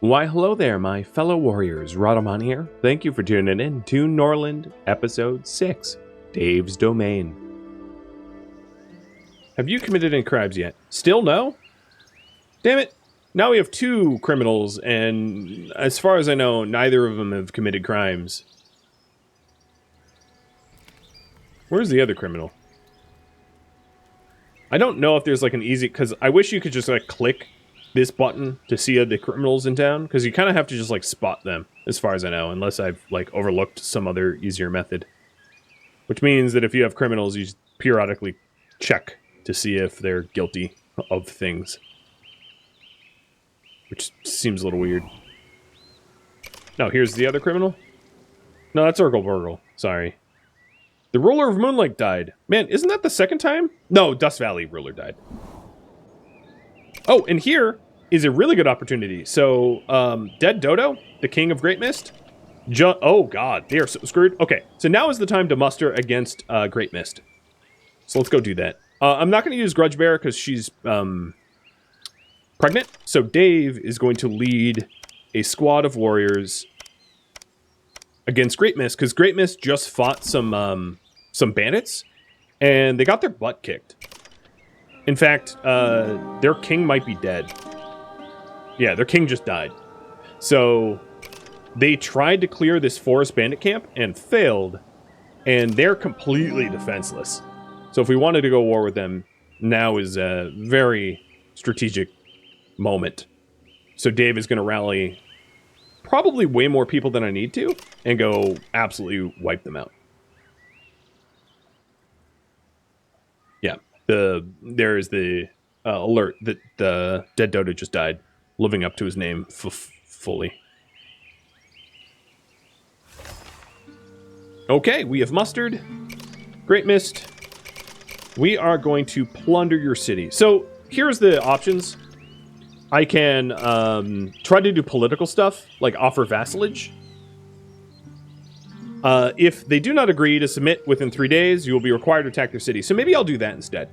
Why, hello there, my fellow warriors. Rhadamant here. Thank you for tuning in to Norland, Episode 6, Dave's Domain. Have you committed any crimes yet? Still no? Damn it. Now we have two criminals, and as far as I know, neither of them have committed crimes. Where's the other criminal? I don't know if there's like an easy... Because I wish you could just like click this button to see the criminals in town, because you kind of have to just like spot them, as far as I know, unless I've like overlooked some other easier method. Which means that if you have criminals, you just periodically check to see if they're guilty of things. Which seems a little weird. No, here's the other criminal. No, that's Urgle Burgle. Sorry. The ruler of Moonlight died. Man, isn't that the second time? No, Dust Valley ruler died. Oh, and here is a really good opportunity. So, Dead Dodo, the king of Great Mist. Oh, God, they are so screwed. Okay, so now is the time to muster against Great Mist. So let's go do that. I'm not going to use Grudgebearer because she's pregnant. So Dave is going to lead a squad of warriors against Great Mist, because Great Mist just fought some bandits, and they got their butt kicked. In fact, their king might be dead. Yeah, their king just died. So they tried to clear this forest bandit camp and failed, and they're completely defenseless. So if we wanted to go war with them, now is a very strategic moment. So Dave is going to rally probably way more people than I need to, and go absolutely wipe them out. Yeah, there is the alert that the Dead Dodo just died, living up to his name fully. Okay, we have mustered. Great Mist. We are going to plunder your city. So here's the options. I can try to do political stuff, like offer vassalage. If they do not agree to submit within 3 days, you will be required to attack their city. So maybe I'll do that instead.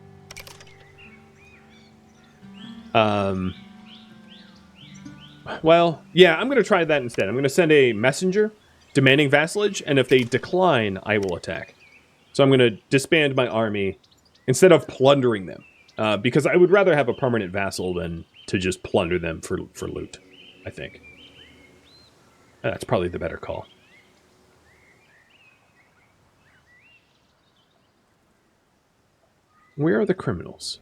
Well, yeah, I'm going to try that instead. I'm going to send a messenger demanding vassalage, and if they decline, I will attack. So I'm going to disband my army instead of plundering them, because I would rather have a permanent vassal than to just plunder them for loot, I think. That's probably the better call. Where are the criminals?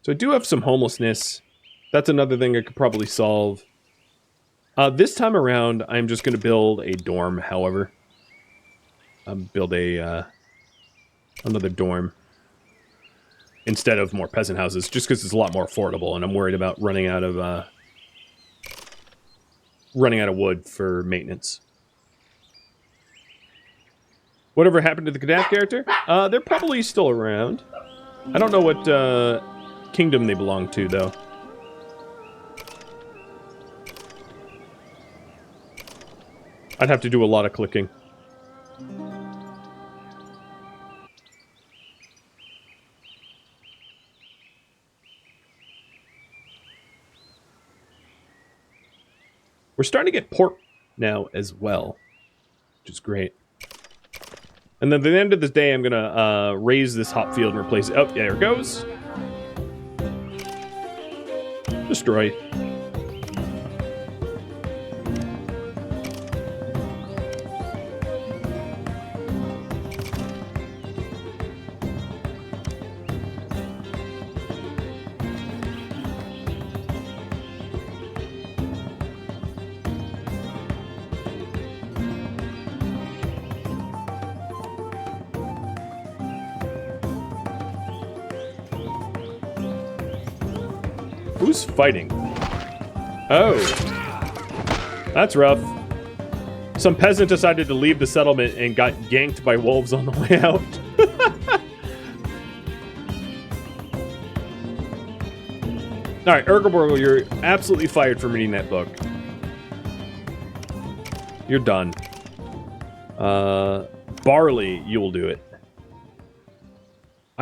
So I do have some homelessness. That's another thing I could probably solve. This time around, I'm just going to build a dorm, however. Build a another dorm instead of more peasant houses, just because it's a lot more affordable, and I'm worried about running out of wood for maintenance. Whatever happened to the Gaddafi character? They're probably still around. I don't know what kingdom they belong to, though. I'd have to do a lot of clicking. We're starting to get port now as well, which is great. And then at the end of this day, I'm going to raise this hop field and replace it. Oh, yeah, there it goes. Destroy. Who's fighting? Oh. That's rough. Some peasant decided to leave the settlement and got ganked by wolves on the way out. Alright, Urgelborgel, you're absolutely fired from reading that book. You're done. Barley, you will do it.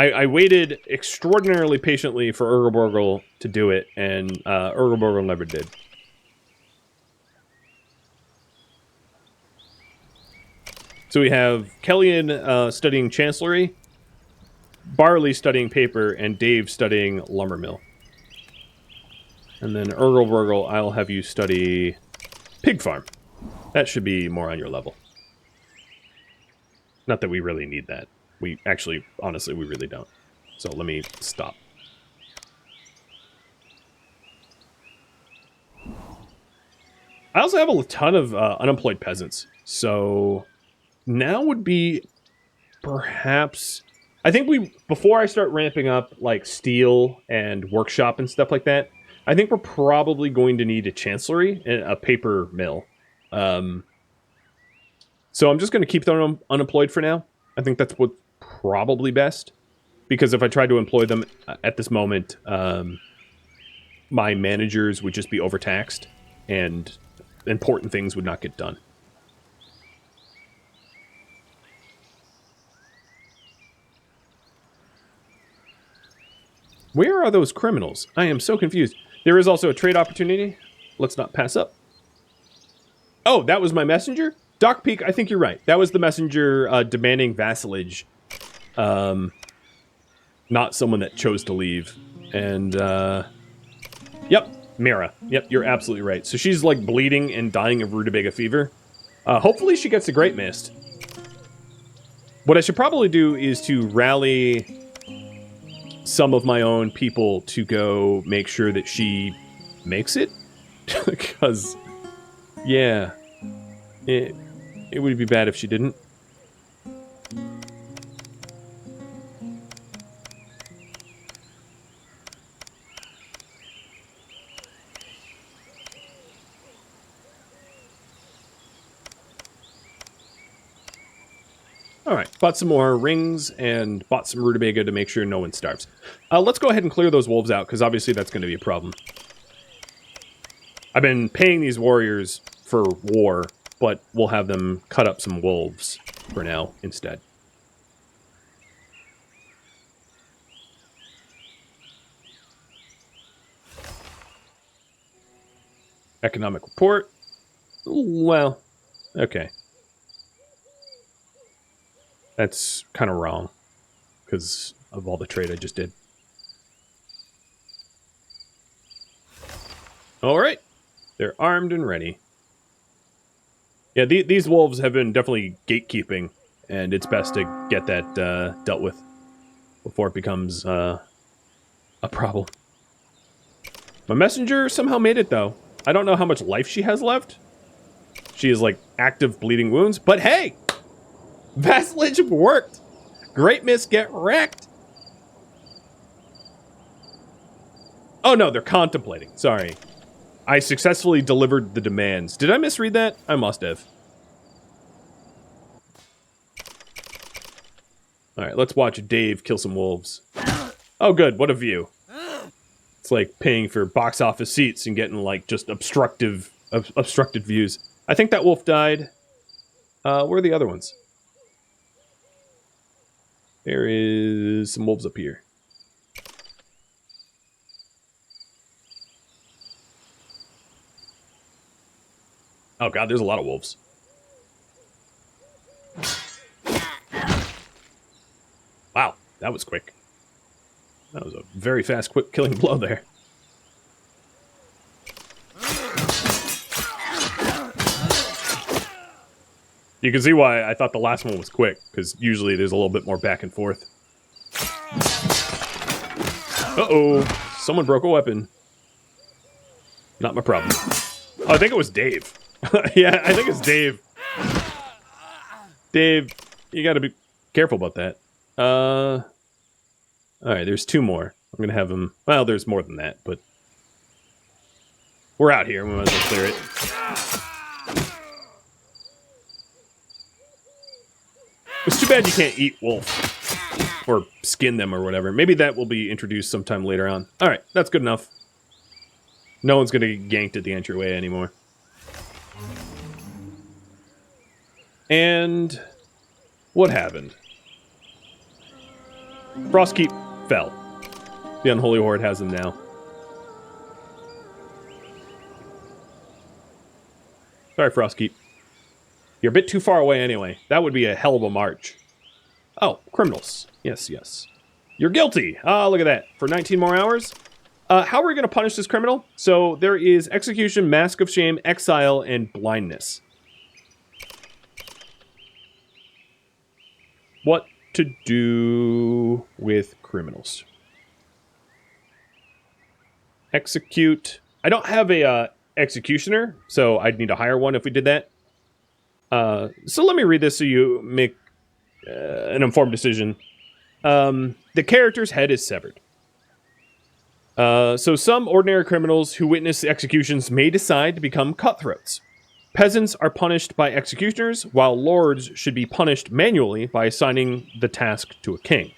I waited extraordinarily patiently for Urgelborgel to do it, and Urgelborgel never did. So we have Kellyan studying Chancellery, Barley studying Paper, and Dave studying Lumber Mill. And then Urgelborgel, I'll have you study Pig Farm. That should be more on your level. Not that we really need that. We actually, honestly, we really don't. So let me stop. I also have a ton of unemployed peasants. So now would be perhaps... I think before I start ramping up like steel and workshop and stuff like that, I think we're probably going to need a chancellery and a paper mill. So I'm just going to keep them unemployed for now. I think that's what's probably best. Because if I try to employ them at this moment, my managers would just be overtaxed and important things would not get done. Where are those criminals? I am so confused. There is also a trade opportunity. Let's not pass up. Oh, that was my messenger? Doc Peak, I think you're right. That was the messenger demanding vassalage. Not someone that chose to leave. And, yep, Mira. Yep, you're absolutely right. So she's, like, bleeding and dying of rutabaga fever. Hopefully she gets a Great Mist. What I should probably do is to rally some of my own people to go make sure that she makes it. Because, yeah, it would be bad if she didn't. Alright, bought some more rings and bought some rutabaga to make sure no one starves. Let's go ahead and clear those wolves out, because obviously that's going to be a problem. I've been paying these warriors for war, but we'll have them cut up some wolves for now instead. Economic report. Well, okay. That's kind of wrong, because of all the trade I just did. Alright. They're armed and ready. Yeah, these wolves have been definitely gatekeeping, and it's best to get that dealt with before it becomes a problem. My messenger somehow made it, though. I don't know how much life she has left. She has, like, active bleeding wounds, but hey! Vassalage worked! Great Miss get wrecked! Oh no, they're contemplating. Sorry. I successfully delivered the demands. Did I misread that? I must have. Alright, let's watch Dave kill some wolves. Oh good, what a view. It's like paying for box office seats and getting like just obstructed views. I think that wolf died. Where are the other ones? There is some wolves up here. Oh god, there's a lot of wolves. Wow, that was quick. That was a very fast, quick killing blow there. You can see why I thought the last one was quick, because usually there's a little bit more back and forth. Uh-oh, someone broke a weapon. Not my problem. Oh, I think it was Dave. Yeah, I think it's Dave. Dave, you gotta be careful about that. Alright, there's two more. I'm gonna have him... Well, there's more than that, but... We're out here, we might as well clear it. It's too bad you can't eat wolf. Or skin them or whatever. Maybe that will be introduced sometime later on. Alright, that's good enough. No one's gonna get ganked at the entryway anymore. And... what happened? Frostkeep fell. The Unholy Horde has them now. Sorry, Frostkeep. You're a bit too far away anyway. That would be a hell of a march. Oh, criminals. Yes, yes. You're guilty. Ah, look at that. For 19 more hours? How are we going to punish this criminal? So there is execution, mask of shame, exile, and blindness. What to do with criminals? Execute. I don't have a executioner, so I'd need to hire one if we did that. So let me read this so you make an informed decision. The character's head is severed. So some ordinary criminals who witness the executions may decide to become cutthroats. Peasants are punished by executioners, while lords should be punished manually by assigning the task to a king.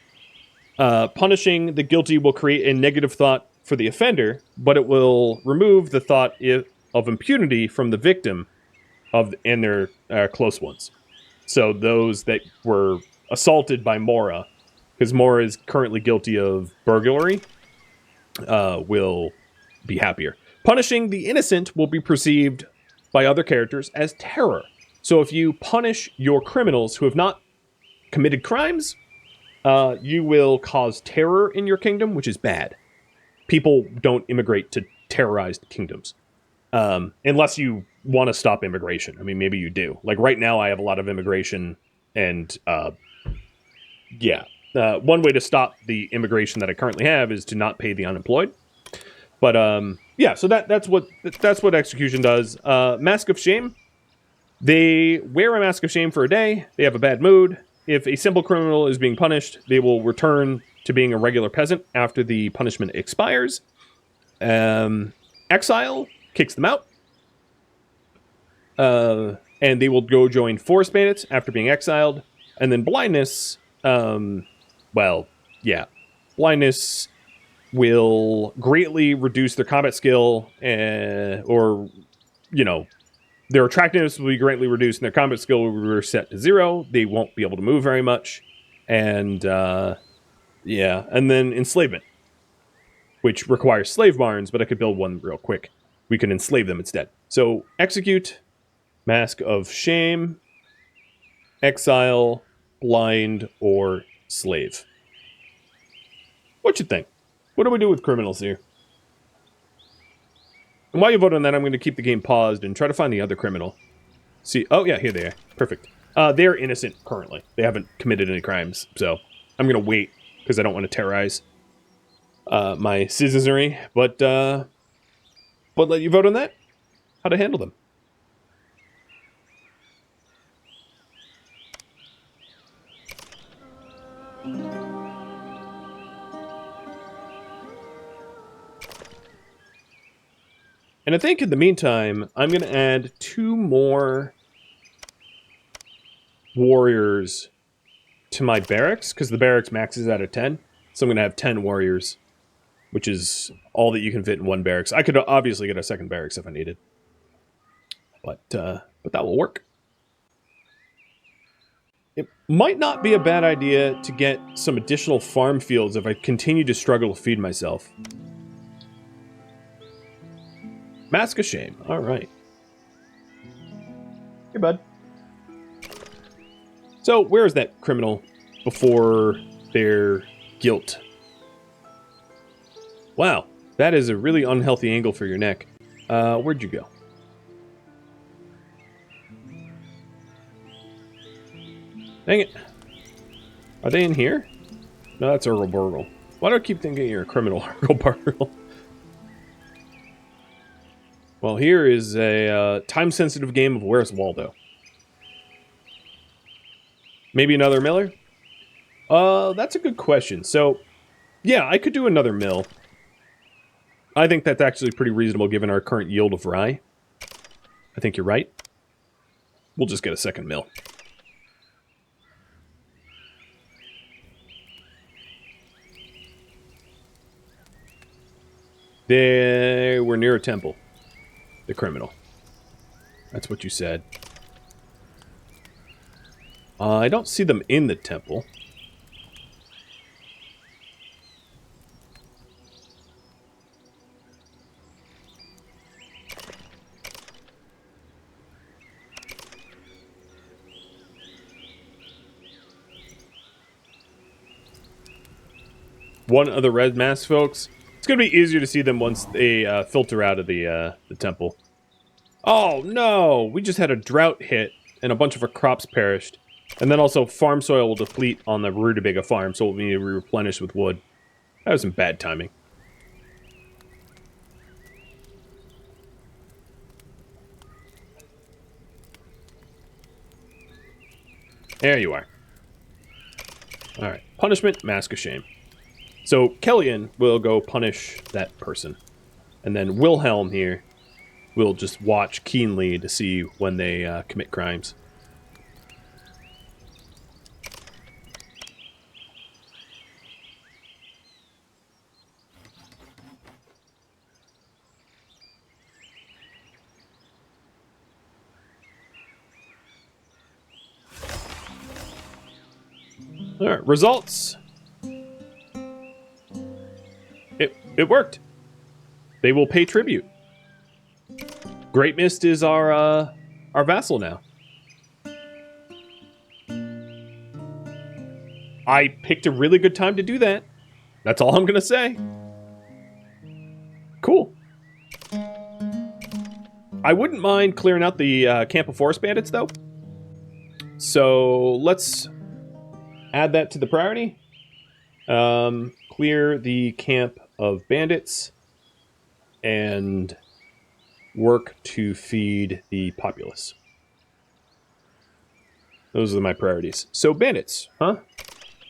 Punishing the guilty will create a negative thought for the offender, but it will remove the thought of impunity from the victim and their close ones. So those that were assaulted by Mora, because Mora is currently guilty of burglary, will be happier. Punishing the innocent will be perceived by other characters as terror. So if you punish your criminals who have not committed crimes, you will cause terror in your kingdom, which is bad. People don't immigrate to terrorized kingdoms. Unless you want to stop immigration. I mean, maybe you do. Like right now I have a lot of immigration and, one way to stop the immigration that I currently have is to not pay the unemployed. But, so that's what execution does. Mask of Shame. They wear a mask of shame for a day. They have a bad mood. If a simple criminal is being punished, they will return to being a regular peasant after the punishment expires. Exile kicks them out. And they will go join forest bandits after being exiled. And then blindness, blindness will greatly reduce their combat skill, their attractiveness will be greatly reduced and their combat skill will be reset to 0. They won't be able to move very much. And, and then enslavement, which requires slave barns, but I could build one real quick. We can enslave them instead. So, execute, mask of shame, exile, blind, or slave. What you think? What do we do with criminals here? And while you vote on that, I'm going to keep the game paused and try to find the other criminal. See, oh yeah, here they are. Perfect. They're innocent currently. They haven't committed any crimes, so I'm going to wait because I don't want to terrorize my citizenry. But let you vote on that. How to handle them. And I think in the meantime, I'm going to add 2 more warriors to my barracks, because the barracks maxes out at 10. So I'm going to have 10 warriors, which is all that you can fit in one barracks. I could obviously get a second barracks if I needed. But that will work. It might not be a bad idea to get some additional farm fields if I continue to struggle to feed myself. Mask of Shame. All right. Hey, bud. So, where is that criminal before their guilt? Wow, that is a really unhealthy angle for your neck. Where'd you go? Dang it. Are they in here? No, that's Urgle Burgle. Why do I keep thinking you're a criminal, Urgle Burgle? Well, here is a time-sensitive game of Where's Waldo. Maybe another miller? That's a good question. So, yeah, I could do another mill. I think that's actually pretty reasonable given our current yield of rye. I think you're right. We'll just get a second mill. We're near a temple. The criminal. That's what you said. I don't see them in the temple. one of the red mask folks. It's going to be easier to see them once they filter out of the temple. Oh, no! We just had a drought hit, and a bunch of our crops perished. And then also, farm soil will deplete on the Rhadamant farm, so we'll need to replenish with wood. That was some bad timing. There you are. Alright. Punishment, Mask of Shame. So, Kellyan will go punish that person. And then Wilhelm here will just watch keenly to see when they commit crimes. Alright, results. It worked. They will pay tribute. Great Mist is our vassal now. I picked a really good time to do that. That's all I'm gonna say. Cool. I wouldn't mind clearing out the camp of forest bandits, though. So let's add that to the priority. Clear the camp of bandits and work to feed the populace. Those are my priorities. So bandits, huh?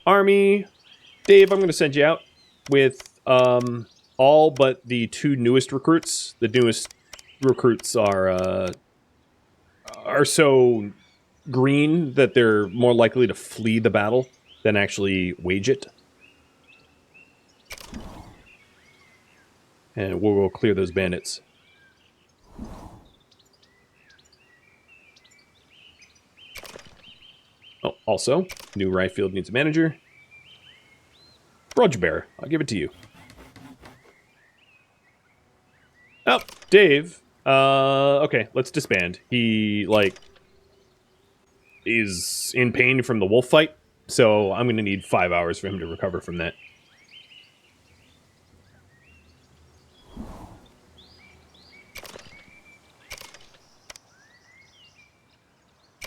Army. Dave, I'm going to send you out with all but the 2 newest recruits. The newest recruits are so green that they're more likely to flee the battle than actually wage it. And we'll go clear those bandits. Oh, also, new Ryefield needs a manager. Grudgebearer, I'll give it to you. Oh, Dave. Okay, let's disband. He, is in pain from the wolf fight, so I'm going to need 5 hours for him to recover from that.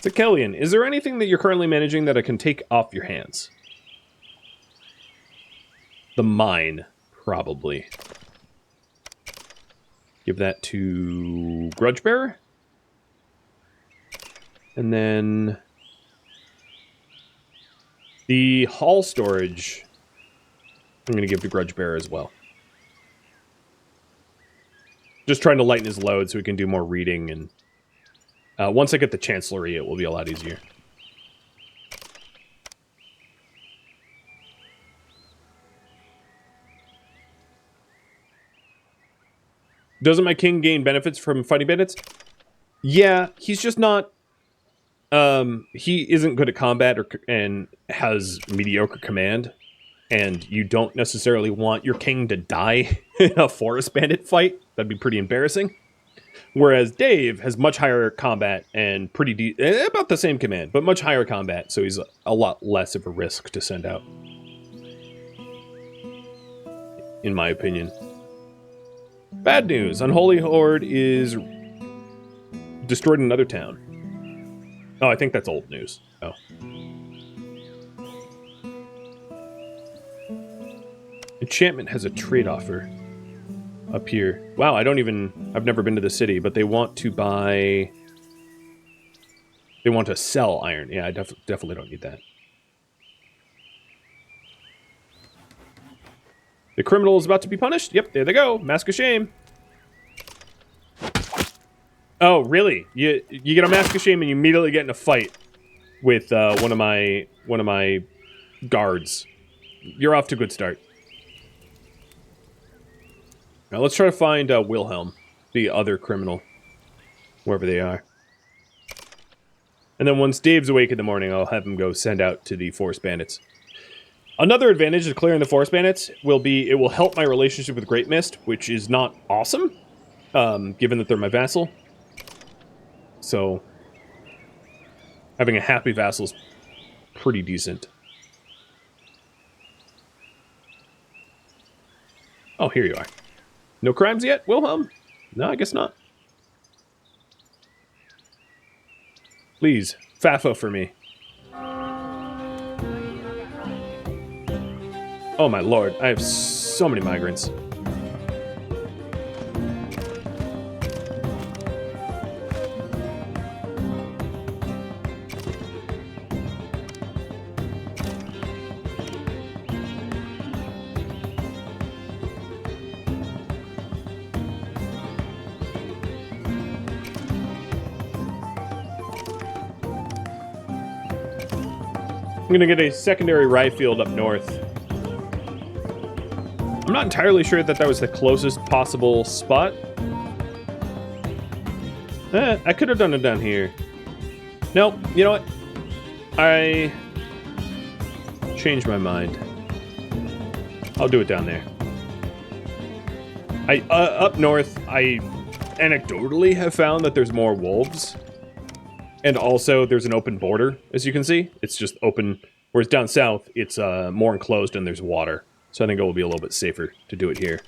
So, Kellyan, is there anything that you're currently managing that I can take off your hands? The mine, probably. Give that to Grudgebearer. And then the hall storage, I'm going to give to Grudgebearer as well. Just trying to lighten his load so he can do more reading, and once I get the Chancellery, it will be a lot easier. Doesn't my king gain benefits from fighting bandits? Yeah, he's just not... he isn't good at combat and has mediocre command. And you don't necessarily want your king to die in a forest bandit fight. That'd be pretty embarrassing. Whereas Dave has much higher combat and about the same command, but much higher combat, so he's a lot less of a risk to send out. In my opinion. Bad news. Unholy Horde is destroyed another town. Oh, I think that's old news. Oh. Enchantment has a trade offer up here. Wow, I've never been to the city, but they want to buy... They want to sell iron. Yeah, I definitely don't need that. The criminal is about to be punished. Yep, there they go. Mask of Shame. Oh, really? You get a Mask of Shame and you immediately get in a fight with one of my guards. You're off to a good start. Now let's try to find Wilhelm, the other criminal, wherever they are. And then once Dave's awake in the morning, I'll have him go send out to the forest bandits. Another advantage of clearing the forest bandits will be it will help my relationship with Great Mist, which is not awesome, given that they're my vassal. So, having a happy vassal is pretty decent. Oh, here you are. No crimes yet, Wilhelm? No, I guess not. Please, Fafo for me. Oh my lord, I have so many migrants. I'm gonna get a secondary rye field up north. I'm not entirely sure that that was the closest possible spot. I could have done it down here. Nope, you know what? I changed my mind. I'll do it down there. Up north, I anecdotally have found that there's more wolves. And also, there's an open border, as you can see. It's just open, whereas down south, it's more enclosed and there's water. So I think it will be a little bit safer to do it here.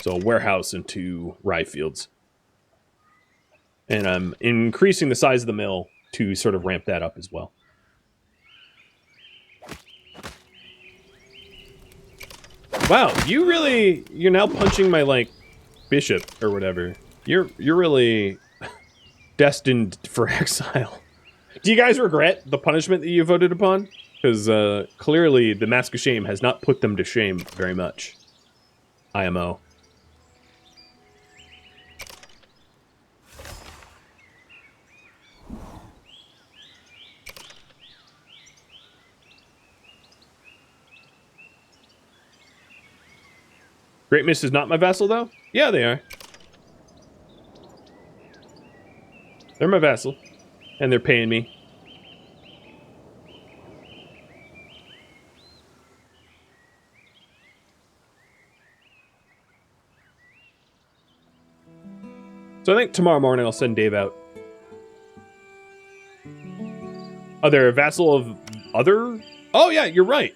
So a warehouse and 2 rye fields. And I'm increasing the size of the mill to sort of ramp that up as well. Wow, you're now punching my, like, bishop or whatever. You're really destined for exile. Do you guys regret the punishment that you voted upon? Because clearly the Mask of Shame has not put them to shame very much. IMO. Great Mist is not my vassal, though? Yeah, they are. They're my vassal. And they're paying me. So I think tomorrow morning I'll send Dave out. Oh, they're a vassal of other... Oh, yeah, you're right.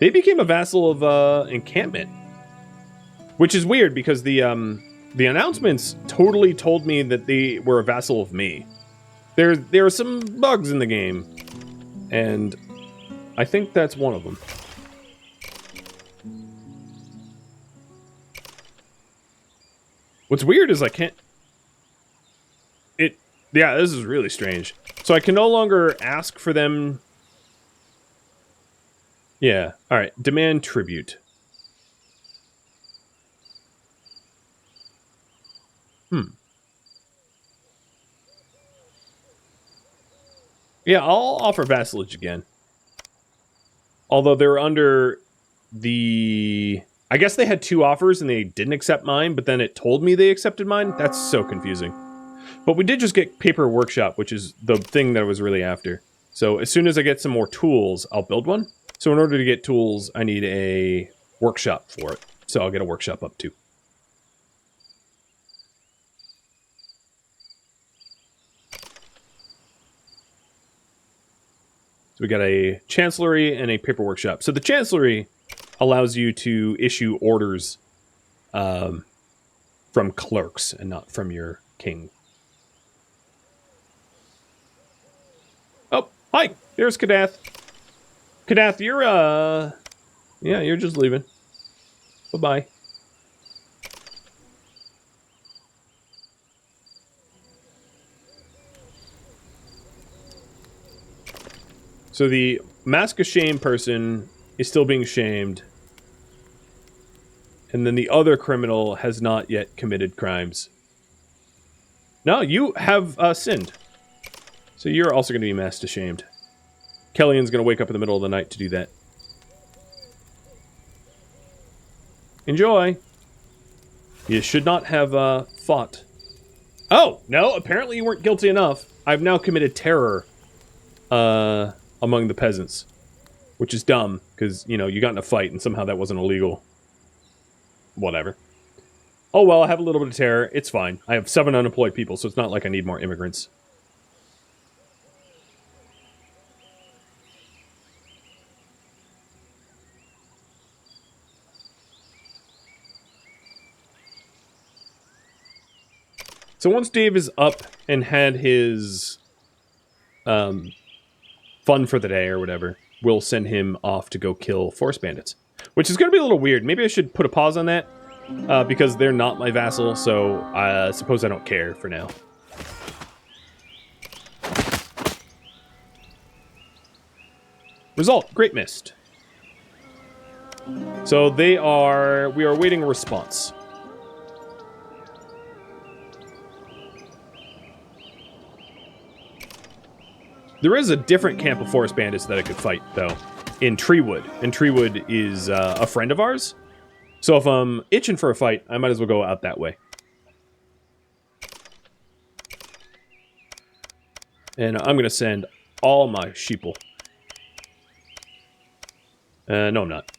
They became a vassal of Encampment. Which is weird, because the announcements totally told me that they were a vassal of me. There are some bugs in the game. And I think that's one of them. What's weird is I can't... Yeah, this is really strange. So I can no longer ask for them... Yeah, alright. Demand tribute. Yeah, I'll offer vassalage again. Although they're under the... I guess they had 2 offers and they didn't accept mine, but then it told me they accepted mine? That's so confusing. But we did just get Paper Workshop, which is the thing that I was really after. So as soon as I get some more tools, I'll build one. So in order to get tools, I need a workshop for it. So I'll get a workshop up too. So we got a Chancellery and a Paper Workshop. So the Chancellery allows you to issue orders from clerks and not from your king. Oh, hi! There's Kadath. Kadath, you're, yeah, you're just leaving. Bye-bye. So the Mask of Shame person is still being shamed. And then the other criminal has not yet committed crimes. No, you have sinned. So you're also going to be masked ashamed. Kellyan's going to wake up in the middle of the night to do that. Enjoy. You should not have fought. Oh, no, apparently you weren't guilty enough. I've now committed terror among the peasants. Which is dumb, because, you know, you got in a fight and somehow that wasn't illegal. Whatever. Oh, well, I have a little bit of terror. It's fine. I have 7 unemployed people, so it's not like I need more immigrants. So once Dave is up and had his fun for the day or whatever, we'll send him off to go kill forest bandits. Which is going to be a little weird. Maybe I should put a pause on that, because they're not my vassal, so I suppose I don't care for now. Result, Great Mist. So we are awaiting a response. There is a different camp of forest bandits that I could fight, though, in Treewood. And Treewood is a friend of ours. So if I'm itching for a fight, I might as well go out that way. And I'm going to send all my sheeple. No, I'm not.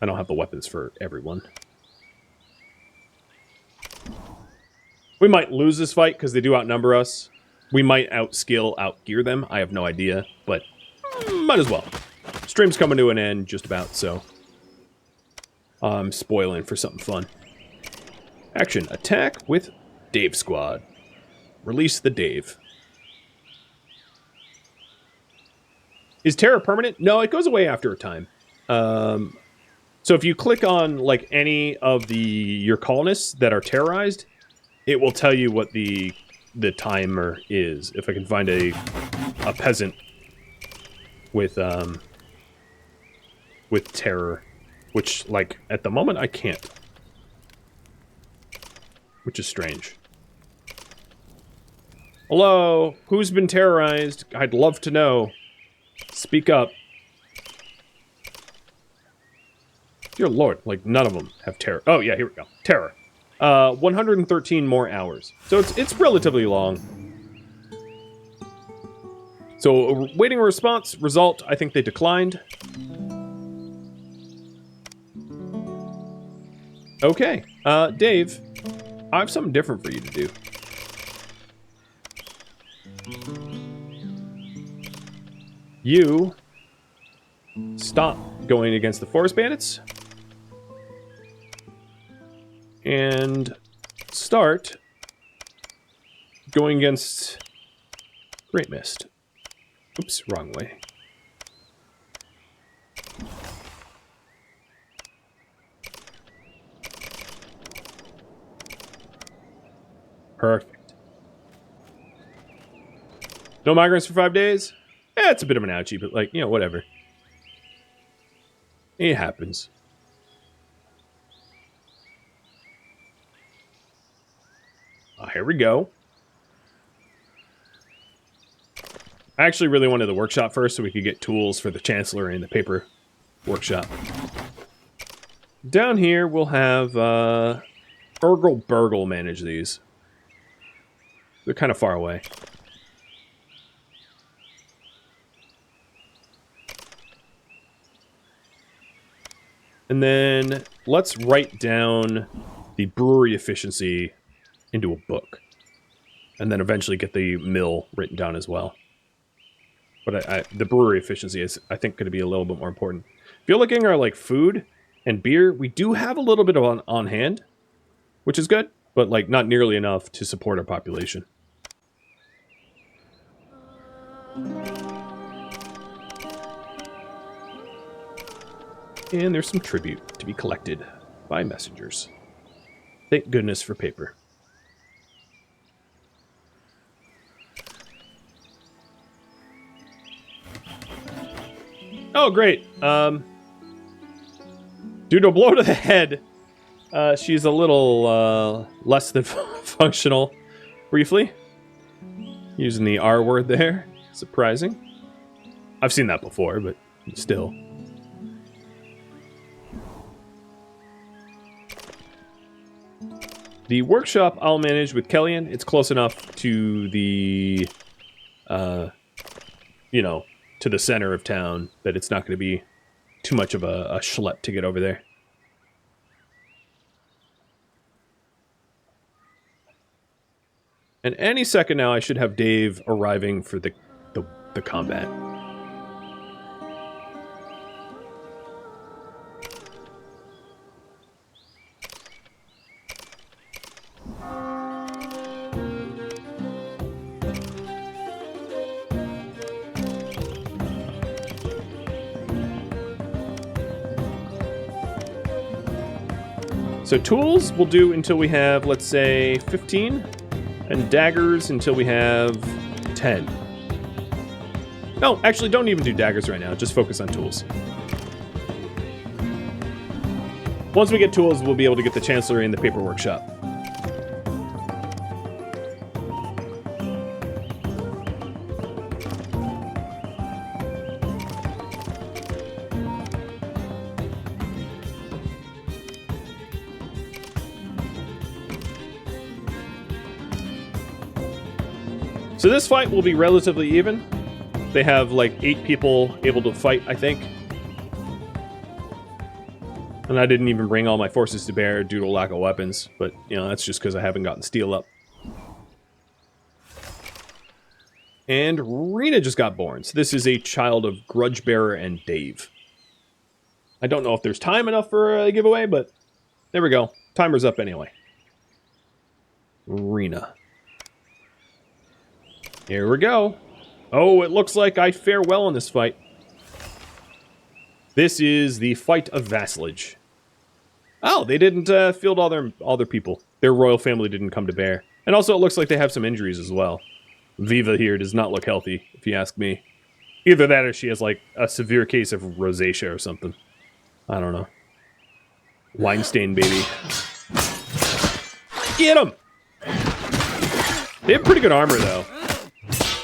I don't have the weapons for everyone. We might lose this fight because they do outnumber us. We might outskill, outgear them. I have no idea, but might as well. Stream's coming to an end just about, so I'm spoiling for something fun. Action. Attack with Dave Squad. Release the Dave. Is terror permanent? No, it goes away after a time. So if you click on like any of your colonists that are terrorized, it will tell you what the timer is. If I can find a peasant with terror, which like at the moment I can't, which is strange. Hello, who's been terrorized? I'd love to know. Speak up. Dear Lord, like none of them have terror. Oh yeah, here we go. Terror. 113 more hours. So it's relatively long. So waiting a response. Result, I think they declined. Okay. Dave, I have something different for you to do. You stop going against the forest bandits and start going against Great Mist. Oops, wrong way. Perfect. No migrants for 5 days? It's a bit of an ouchie, but like, you know, whatever. It happens. Here we go. I actually really wanted the workshop first so we could get tools for the Chancellor and the paper workshop. Down here, we'll have Urgle Burgle manage these. They're kind of far away. And then let's write down the brewery efficiency into a book. And then eventually get the mill written down as well. But the brewery efficiency is, I think, going to be a little bit more important. If you're looking at like food and beer, we do have a little bit of on hand, which is good, but like not nearly enough to support our population. And there's some tribute to be collected by messengers. Thank goodness for paper. Oh, great. Due to a blow to the head, she's a little less than functional. Briefly. Using the R word there. Surprising. I've seen that before, but still. The workshop I'll manage with Kellyan. It's close enough to the, you know, to the center of town that it's not going to be too much of a schlep to get over there. And any second now, I should have Dave arriving for the combat. So tools we'll do until we have, let's say, 15. And daggers until we have 10. No, actually, don't even do daggers right now. Just focus on tools. Once we get tools, we'll be able to get the Chancellery and the Paper Workshop. So this fight will be relatively even. They have like 8 people able to fight, I think. And I didn't even bring all my forces to bear due to lack of weapons. But, you know, that's just because I haven't gotten steel up. And Rena just got born. So this is a child of Grudgebearer and Dave. I don't know if there's time enough for a giveaway, but there we go. Timer's up anyway. Rena. Here we go. Oh, it looks like I fare well in this fight. This is the fight of vassalage. Oh, they didn't field all their people. Their royal family didn't come to bear. And also, it looks like they have some injuries as well. Viva here does not look healthy, if you ask me. Either that or she has, like, a severe case of rosacea or something. I don't know. Weinstein, baby. Get him! They have pretty good armor, though.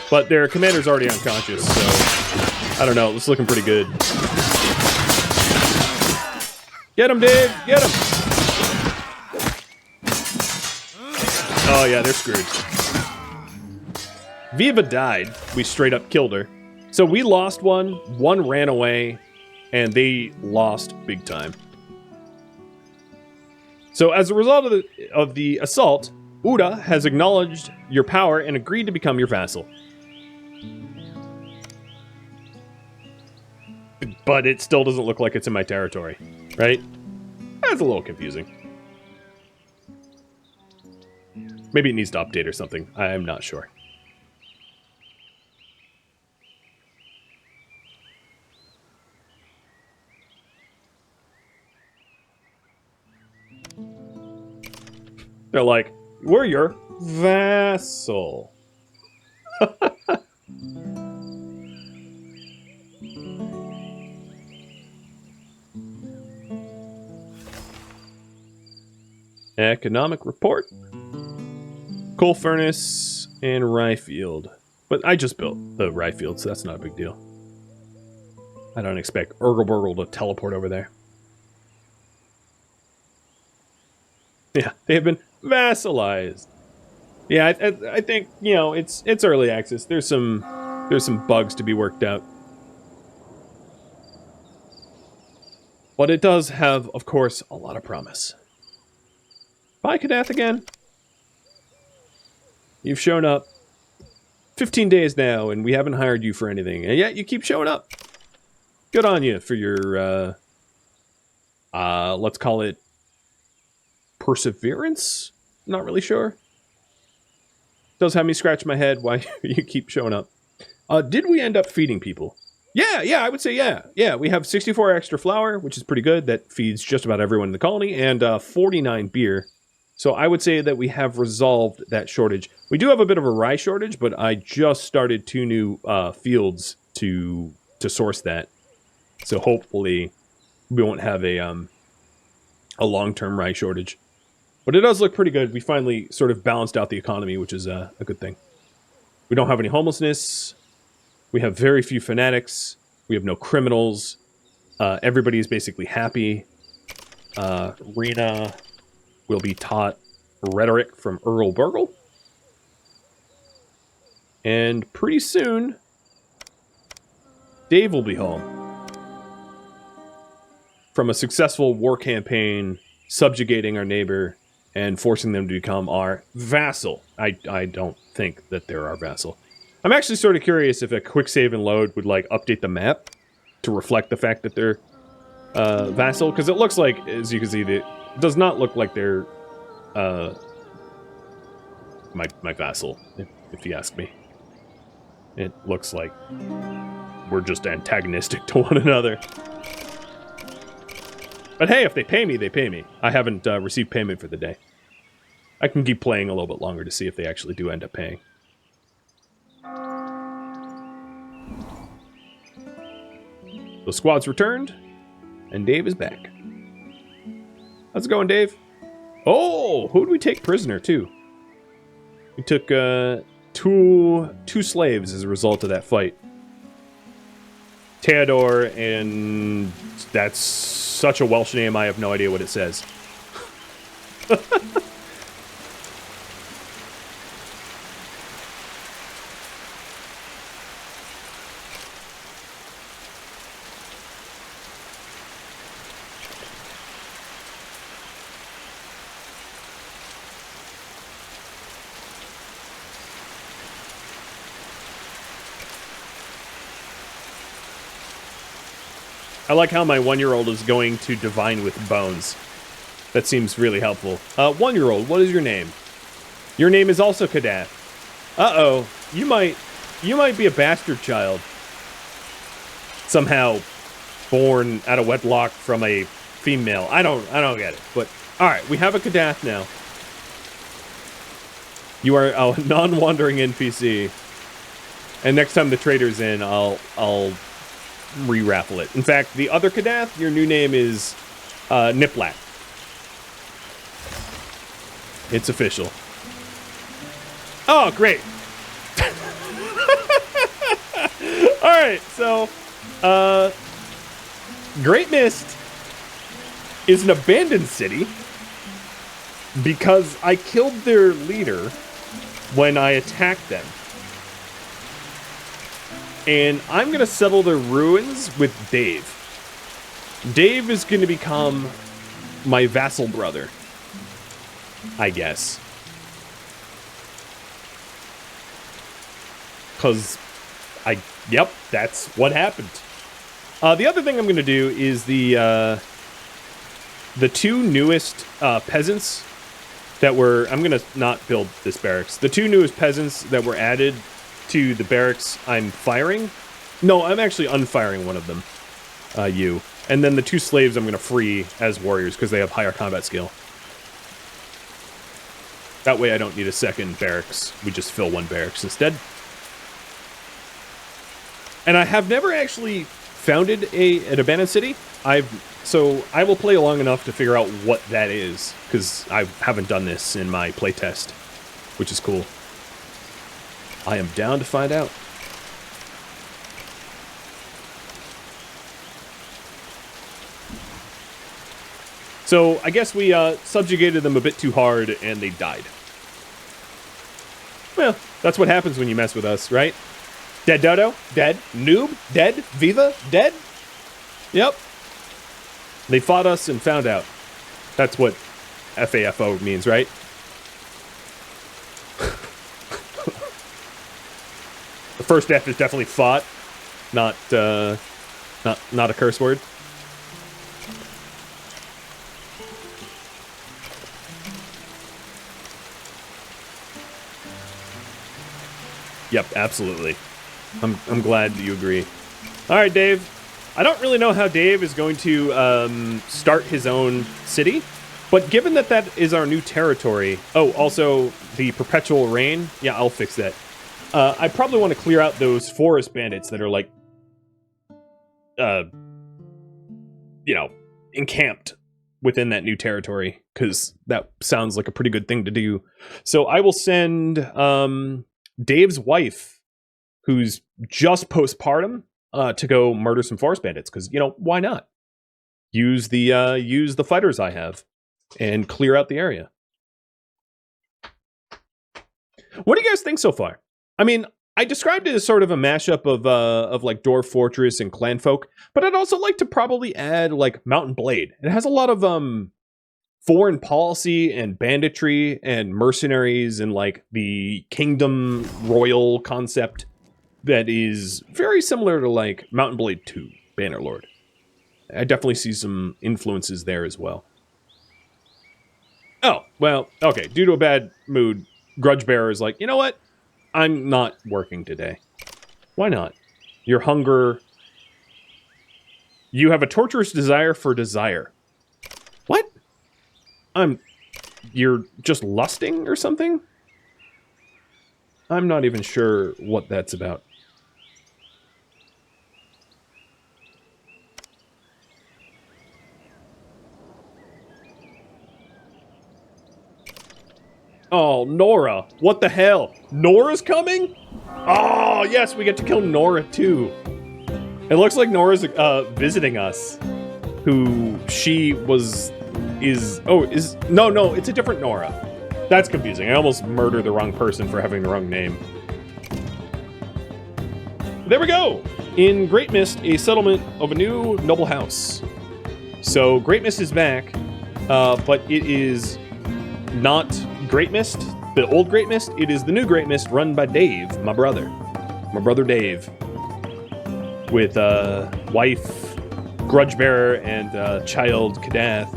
But their commander's already unconscious, so... I don't know, it's looking pretty good. Get him, Dave! Get him! Oh yeah, they're screwed. Viva died. We straight up killed her. So we lost one ran away, and they lost big time. So as a result of the assault, Uda has acknowledged your power and agreed to become your vassal. But it still doesn't look like it's in my territory, right? That's a little confusing. Maybe it needs to update or something. I'm not sure. They're like, we're your vassal. Economic report. Coal furnace and rye field. But I just built the rye field, so that's not a big deal. I don't expect Urgle to teleport over there. Yeah, they have been vassalized. Yeah, I think, you know, it's early access. There's some bugs to be worked out. But it does have, of course, a lot of promise. Bye, Kadath again. You've shown up 15 days now, and we haven't hired you for anything, and yet you keep showing up. Good on you for your, let's call it perseverance? Not really sure. Does have me scratch my head why you keep showing up. Did we end up feeding people? Yeah, I would say yeah. Yeah, we have 64 extra flour, which is pretty good. That feeds just about everyone in the colony, and 49 beer. So I would say that we have resolved that shortage. We do have a bit of a rye shortage, but I just started 2 new fields to source that. So hopefully we won't have a long-term rye shortage. But it does look pretty good. We finally sort of balanced out the economy, which is a good thing. We don't have any homelessness. We have very few fanatics. We have no criminals. Everybody is basically happy. Rena will be taught rhetoric from Earl Burgle. And pretty soon, Dave will be home. From a successful war campaign, subjugating our neighbor, and forcing them to become our vassal. I don't think that they're our vassal. I'm actually sort of curious if a quick save and load would, like, update the map to reflect the fact that they're vassal, because it looks like, as you can see, it does not look like they're my vassal, if you ask me. It looks like we're just antagonistic to one another. But hey, if they pay me, they pay me. I haven't received payment for the day. I can keep playing a little bit longer to see if they actually do end up paying. The squad's returned, and Dave is back. How's it going, Dave? Oh, who did we take prisoner, too? We took two slaves as a result of that fight. Theodore, and that's such a Welsh name, I have no idea what it says. I like how my 1-year-old is going to divine with bones. That seems really helpful. 1-year-old, what is your name? Your name is also Kadath. Uh-oh, you might be a bastard child. Somehow born out of wedlock from a female. I don't get it. But all right, we have a Kadath now. You are a non-wandering NPC. And next time the trader's in, I'll re-raffle it. In fact, the other Kadath, your new name is Niplat. It's official. Oh, great. Alright, so Great Mist is an abandoned city because I killed their leader when I attacked them. And I'm going to settle their ruins with Dave. Dave is going to become my vassal brother, I guess. Because yep, that's what happened. The other thing I'm going to do is the two newest peasants that were... I'm going to not build this barracks. The two newest peasants that were added to the barracks I'm firing. No, I'm actually unfiring one of them. You. And then the two slaves I'm going to free as warriors because they have higher combat skill. That way I don't need a second barracks. We just fill one barracks instead. And I have never actually founded an abandoned city. So I will play long enough to figure out what that is, because I haven't done this in my playtest, which is cool. I am down to find out. So I guess we subjugated them a bit too hard and they died. Well, that's what happens when you mess with us, right? Dead Dodo, dead. Noob, dead. Viva, dead. Yep. They fought us and found out. That's what FAFO means, right? The first F is definitely fought, not a curse word. Yep, absolutely. I'm glad that you agree. All right, Dave. I don't really know how Dave is going to start his own city, but given that that is our new territory... Oh, also, the perpetual rain. Yeah, I'll fix that. I probably want to clear out those forest bandits that are, like, encamped within that new territory, because that sounds like a pretty good thing to do. So I will send Dave's wife, who's just postpartum, to go murder some forest bandits, because, why not? Use the fighters I have and clear out the area. What do you guys think so far? I mean, I described it as sort of a mashup of like Dwarf Fortress and Clanfolk, but I'd also like to probably add like Mountain Blade. It has a lot of foreign policy and banditry and mercenaries and like the kingdom royal concept that is very similar to like Mountain Blade 2, Bannerlord. I definitely see some influences there as well. Oh, well, okay. Due to a bad mood, Grudge Bearer is like, you know what? I'm not working today. Why not? Your hunger... You have a torturous desire for desire. You're just lusting or something? I'm not even sure what that's about. Oh, Nora. What the hell? Nora's coming? Oh, yes, we get to kill Nora too. It looks like Nora's visiting us. No, it's a different Nora. That's confusing. I almost murdered the wrong person for having the wrong name. There we go! In Great Mist, a settlement of a new noble house. So Great Mist is back, but it is not Great Mist, the old Great Mist. It is the new Great Mist run by Dave, my brother. My brother Dave. With wife, Grudgebearer, and child, Kadath,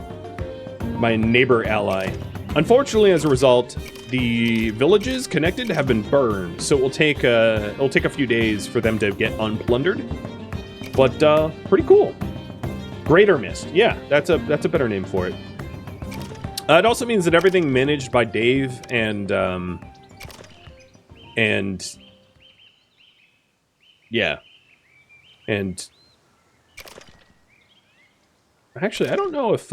my neighbor ally. Unfortunately, as a result, the villages connected have been burned, so it'll take a few days for them to get unplundered. But pretty cool. Greater Mist, yeah, that's a better name for it. It also means that everything managed by Dave and yeah, and actually, I don't know if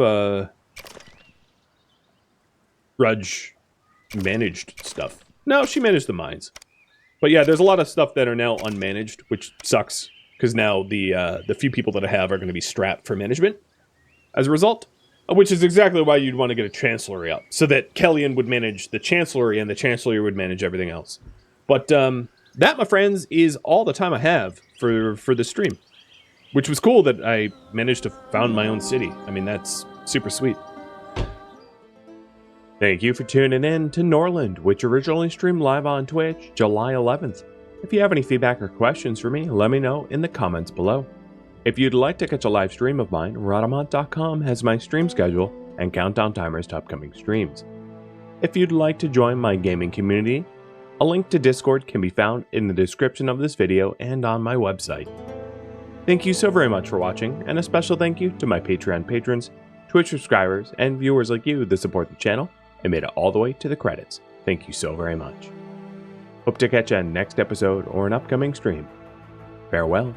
Grudge managed stuff. No, she managed the mines. But yeah, there's a lot of stuff that are now unmanaged, which sucks, because now the few people that I have are going to be strapped for management as a result, which is exactly why you'd want to get a Chancellery up, so that Kellyan would manage the Chancellery and the Chancellery would manage everything else. But that, my friends, is all the time I have for this stream, which was cool that I managed to found my own city. I mean, that's super sweet. Thank you for tuning in to Norland, which originally streamed live on Twitch July 11th. If you have any feedback or questions for me, let me know in the comments below. If you'd like to catch a live stream of mine, Rhadamant.com has my stream schedule and countdown timers to upcoming streams. If you'd like to join my gaming community, a link to Discord can be found in the description of this video and on my website. Thank you so very much for watching, and a special thank you to my Patreon patrons, Twitch subscribers, and viewers like you that support the channel and made it all the way to the credits. Thank you so very much. Hope to catch you on next episode or an upcoming stream. Farewell.